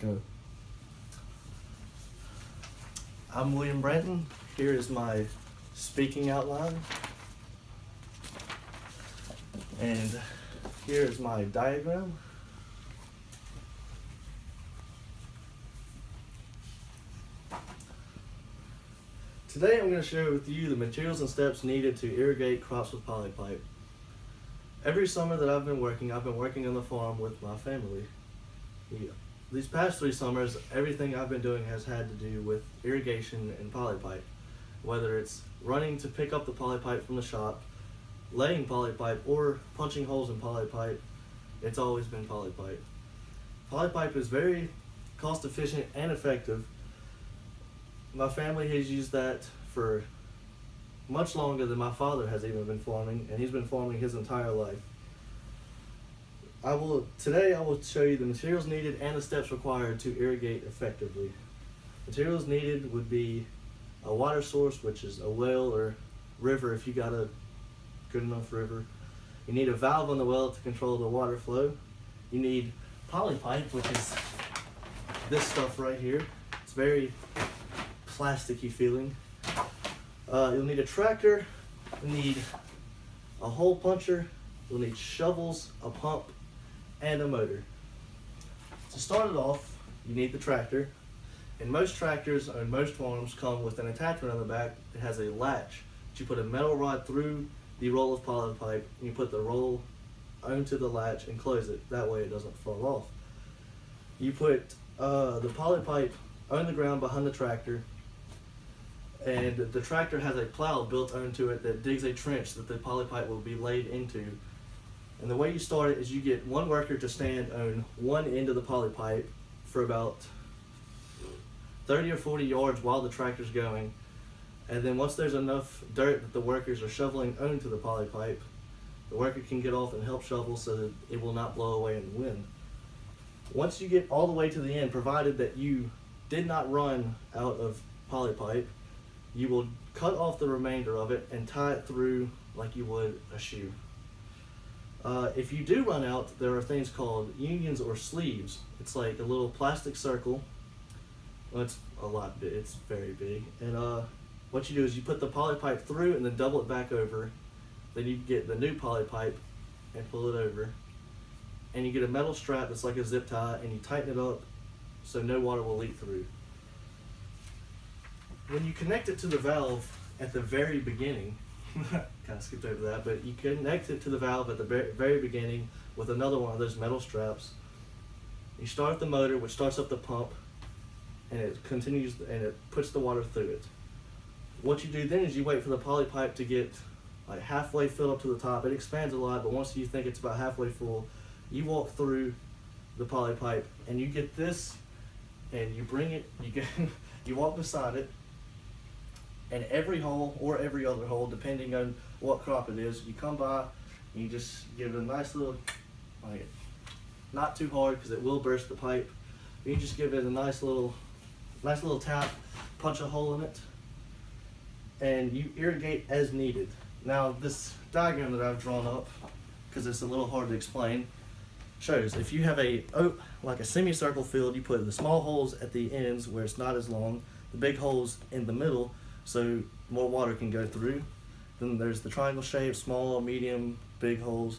go. I'm William Branton. Here is my speaking outline. And here is my diagram. Today I'm going to share with you the materials and steps needed to irrigate crops with polypipe. Every summer that I've been working on the farm with my family. These past 3 summers, everything I've been doing has had to do with irrigation and polypipe. Whether it's running to pick up the polypipe from the shop, laying polypipe, or punching holes in polypipe, it's always been polypipe. Polypipe is very cost efficient and effective. My family has used that for much longer than my father has even been farming, and he's been farming his entire life. Today I will show you the materials needed and the steps required to irrigate effectively. Materials needed would be a water source, which is a well or river if you got a good enough river. You need a valve on the well to control the water flow. You need polypipe, which is this stuff right here. It's very plasticky feeling. You'll need a tractor, you'll need a hole puncher, you'll need shovels, a pump, and a motor. To start it off, you need the tractor. And most tractors and most farms come with an attachment on the back that has a latch. You put a metal rod through the roll of polypipe, and you put the roll onto the latch and close it. That way it doesn't fall off. You put the polypipe on the ground behind the tractor, and the tractor has a plow built onto it that digs a trench that the polypipe will be laid into. And the way you start it is you get one worker to stand on one end of the polypipe for about 30 or 40 yards while the tractor's going. And then once there's enough dirt that the workers are shoveling onto the polypipe, the worker can get off and help shovel so that it will not blow away in the wind. Once you get all the way to the end, provided that you did not run out of polypipe, you will cut off the remainder of it and tie it through like you would a shoe. If you do run out, there are things called unions or sleeves. It's like a little plastic circle. Well, it's a lot big, it's very big. And what you do is you put the polypipe through and then double it back over. Then you get the new polypipe and pull it over. And you get a metal strap that's like a zip tie, and you tighten it up so no water will leak through. When you connect it to the valve at the very beginning, kind of skipped over that, but you connect it to the valve at the very beginning with another one of those metal straps. You start the motor, which starts up the pump, and it continues, and it puts the water through it. What you do then is you wait for the polypipe to get like halfway filled up to the top. It expands a lot, but once you think it's about halfway full, you walk through the polypipe and you get this, and you bring it, you walk beside it, and every hole or every other hole, depending on what crop it is, you come by and you just give it a nice little, like, not too hard because it will burst the pipe. You just give it a nice little tap, punch a hole in it, and you irrigate as needed. Now this diagram that I've drawn up, because it's a little hard to explain, shows if you have like a semicircle field, you put the small holes at the ends where it's not as long, the big holes in the middle so more water can go through. Then there's the triangle shape, small, medium, big holes.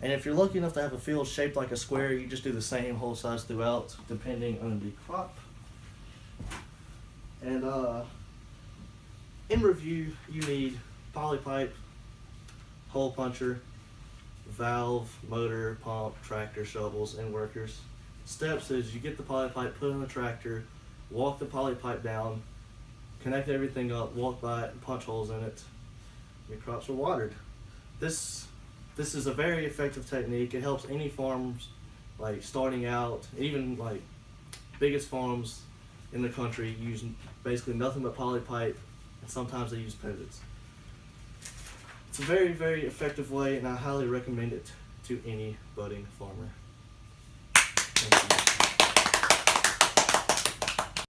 And if you're lucky enough to have a field shaped like a square, you just do the same hole size throughout depending on the crop. And in review, you need polypipe, hole puncher, valve, motor, pump, tractor, shovels, and workers. Steps is you get the polypipe put on the tractor, walk the polypipe down, connect everything up, walk by it, and punch holes in it. Your crops are watered. This is a very effective technique. It helps any farms like starting out, even like biggest farms in the country use basically nothing but polypipe, and sometimes they use pivots. It's a very, very effective way, and I highly recommend it to any budding farmer. Thank you.